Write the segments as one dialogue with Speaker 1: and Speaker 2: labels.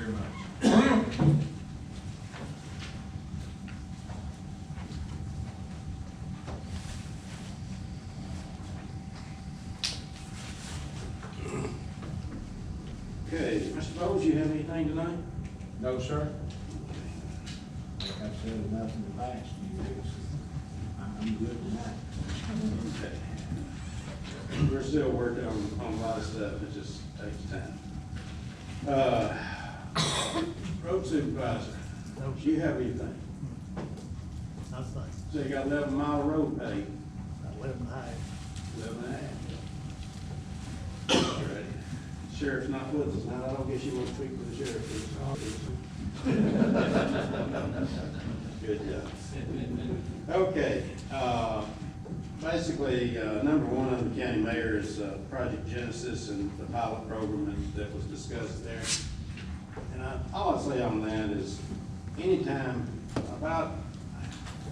Speaker 1: very much.
Speaker 2: Okay, Mr. Bowles, you have anything tonight?
Speaker 1: No, sir. Like I've said enough in the last few weeks. I'm good tonight.
Speaker 2: Okay. We're still working on a lot of stuff, it just takes time. Road supervisor, do you have anything?
Speaker 3: Nothing.
Speaker 2: So you got 11-mile road paved,
Speaker 3: 11.5.
Speaker 2: 11 and a half. Ready. Sheriff's not with us now, I don't guess you want to speak for the sheriff. Good job. Okay, basically, number one under county mayor is Project Genesis and the pilot program that was discussed there. And all I'd say on that is, anytime, about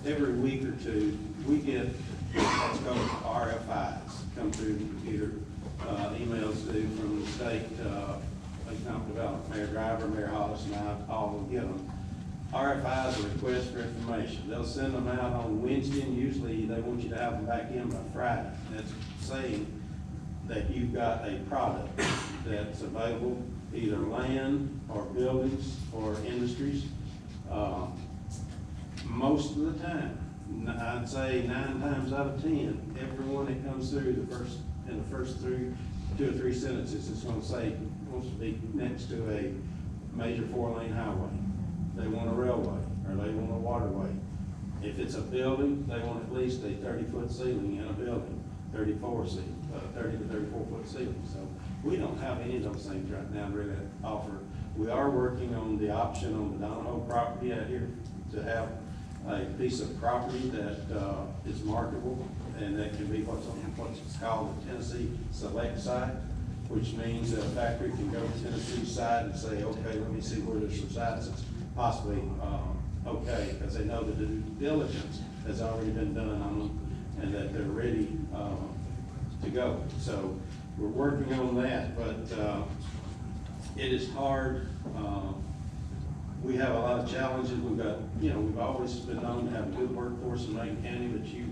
Speaker 2: every week or two, we get what's called RFIs come through the computer, emails due from the state, economic development, Mayor Driver, Mayor Hollis, and I all will get them. RFIs are requests for information. They'll send them out on Wednesday, and usually they want you to have them back in by Friday. That's saying that you've got a product that's available, either land or buildings or industries. Most of the time, I'd say 9 times out of 10, everyone that comes through in the first 2 or 3 sentences is going to say, wants to be next to a major 4-lane highway. They want a railway, or they want a waterway. If it's a building, they want at least a 30-foot ceiling in a building, 30 to 34-foot ceiling. So we don't have any of those things right now really to offer. We are working on the option on the Donahoe property out here to have a piece of property that is marketable, and that can be what's called the Tennessee Select Site, which means that a factory can go to Tennessee's side and say, okay, let me see where there's some sites that's possibly okay, because they know that the due diligence has already been done on them and that they're ready to go. So we're working on that, but it is hard. We have a lot of challenges. We've got, we've always been known to have a good workforce in Macon County, but you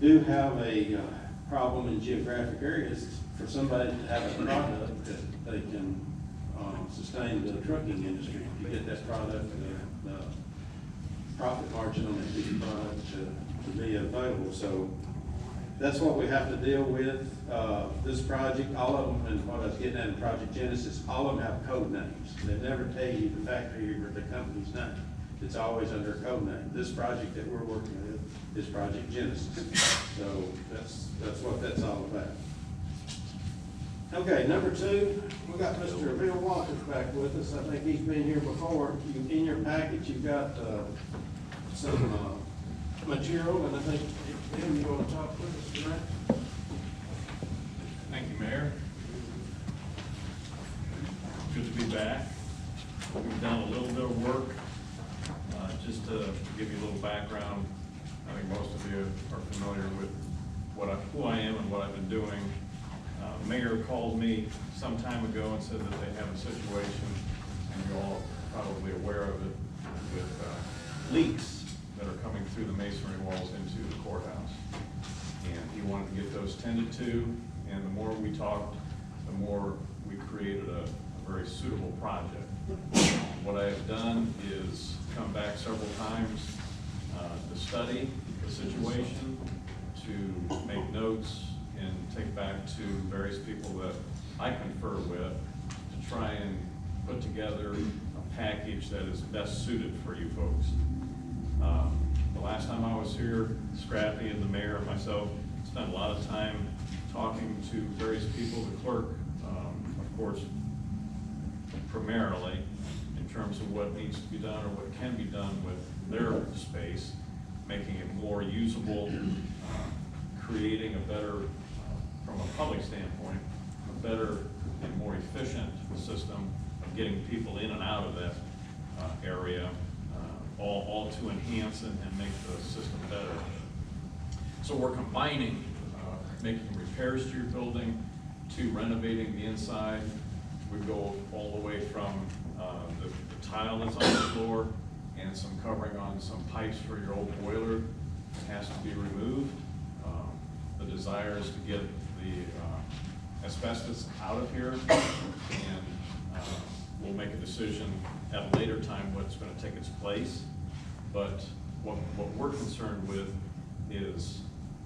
Speaker 2: do have a problem in geographic areas for somebody to have a product that they can sustain the trucking industry. You get that product, the profit margin on that piece of product to be available. So that's what we have to deal with. This project, all of them, and what I was getting at in Project Genesis, all of them have code names. They never tell you the factory or the company's name. It's always under a code name. This project that we're working with is Project Genesis. So that's what that's all about. Okay, number 2, we got Mr. Bill Walters back with us. I think he's been here before. In your package, you've got some material, and I think Bill, you want to talk with us tonight?
Speaker 4: Thank you, Mayor. Good to be back. We've done a little bit of work. Just to give you a little background, I think most of you are familiar with who I am and what I've been doing. The mayor called me some time ago and said that they have a situation, and you're all probably aware of it, with leaks that are coming through the masonry walls into the courthouse. And he wanted to get those tended to, and the more we talked, the more we created a very suitable project. What I have done is come back several times to study the situation, to make notes, and take back to various people that I confer with to try and put together a package that is best suited for you folks. The last time I was here, Scrappy and the mayor and myself spent a lot of time talking to various people, the clerk, of course, primarily in terms of what needs to be done or what can be done with their space, making it more usable, creating a better, from a public standpoint, a better and more efficient system of getting people in and out of that area, all to enhance and make the system better. So we're combining making repairs to your building, to renovating the inside, We go all the way from the tile that's on the floor and some covering on some pipes for your old boiler has to be removed. The desire is to get the asbestos out of here, and we'll make a decision at a later time what's going to take its place. But what we're concerned with is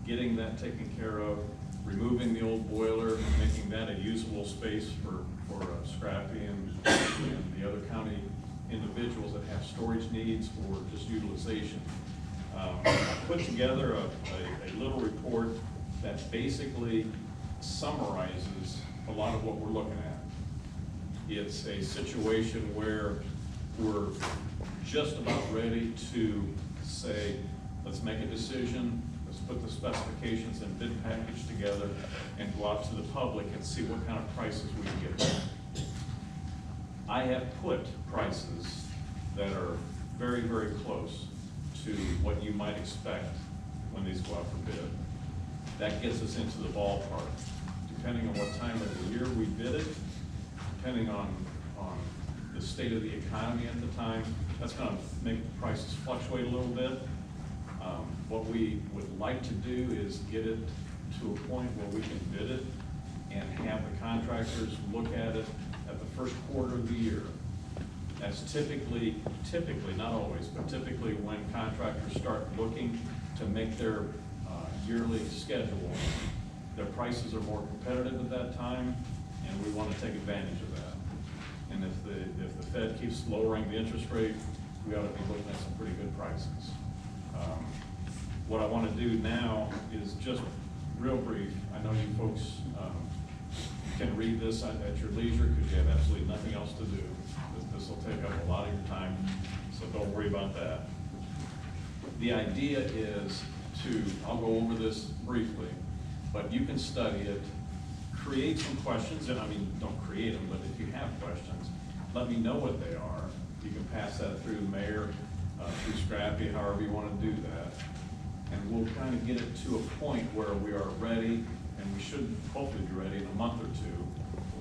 Speaker 4: getting that taken care of, removing the old boiler, making that a usable space for Scrappy and the other county individuals that have storage needs or just utilization. I put together a little report that basically summarizes a lot of what we're looking at. It's a situation where we're just about ready to say, let's make a decision, let's put the specifications and bid package together and go out to the public and see what kind of prices we can get. I have put prices that are very, very close to what you might expect when these go out for bid. That gets us into the ballpark. Depending on what time of the year we bid it, depending on the state of the economy at the time, that's going to make the prices fluctuate a little bit. What we would like to do is get it to a point where we can bid it and have the contractors look at it at the first quarter of the year. That's typically, not always, but typically when contractors start looking to make their yearly schedule, their prices are more competitive at that time, and we want to take advantage of that. And if the Fed keeps lowering the interest rate, we ought to be looking at some pretty good prices. What I want to do now is just real brief. I know you folks can read this at your leisure because you have absolutely nothing else to do. This will take up a lot of your time, so don't worry about that. The idea is I'll go over this briefly, but you can study it, create some questions, and I mean, don't create them, but if you have questions, let me know what they are. You can pass that through the mayor, through Scrappy, however you want to do that. And we'll kind of get it to a point where we are ready, and we should hopefully be ready in a month or two,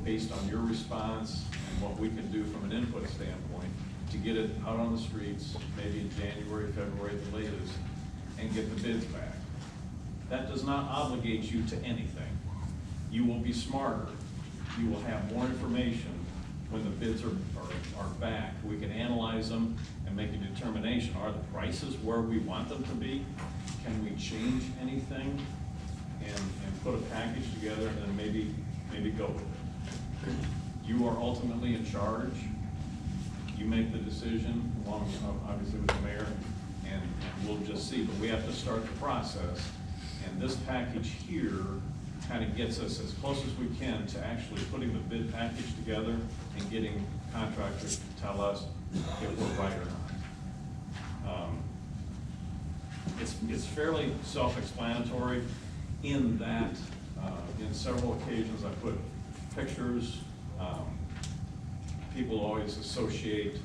Speaker 4: based on your response and what we can do from an input standpoint, to get it out on the streets, maybe in January, February at the latest, and get the bids back. That does not obligate you to anything. You will be smarter. You will have more information when the bids are back. We can analyze them and make a determination. Are the prices where we want them to be? Can we change anything and put a package together and then maybe go with it? You are ultimately in charge. You make the decision, along obviously with the mayor, and we'll just see. But we have to start the process. And this package here kind of gets us as close as we can to actually putting the bid package together and getting contractors to tell us if we're right or not. It's fairly self-explanatory in that in several occasions I put pictures. People always associate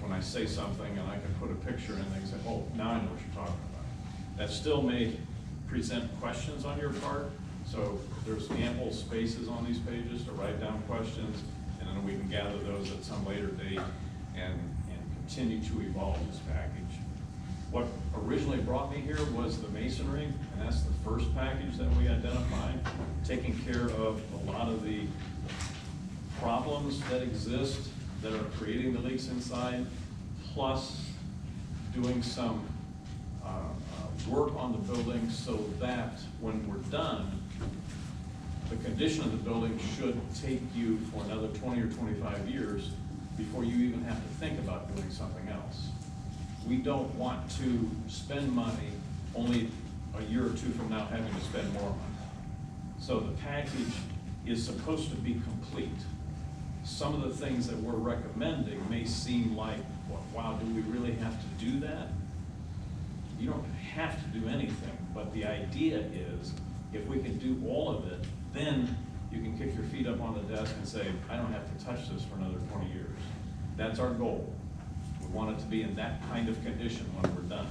Speaker 4: when I say something and I can put a picture in, they say, oh, now I know what you're talking about. That still may present questions on your part, so there's ample spaces on these pages to write down questions, and then we can gather those at some later date and continue to evolve this package. What originally brought me here was the masonry, and that's the first package that we identified, taking care of a lot of the problems that exist that are creating the leaks inside, plus doing some work on the building so that when we're done, the condition of the building should take you for another 20 or 25 years before you even have to think about doing something else. We don't want to spend money only a year or two from now having to spend more money. So the package is supposed to be complete. Some of the things that we're recommending may seem like, wow, do we really have to do that? You don't have to do anything, but the idea is if we can do all of it, then you can kick your feet up on the desk and say, I don't have to touch this for another 20 years. That's our goal. We want it to be in that kind of condition when we're done.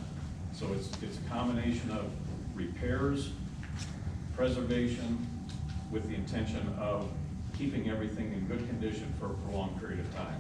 Speaker 4: So it's a combination of repairs, preservation, with the intention of keeping everything in good condition for a prolonged period of time.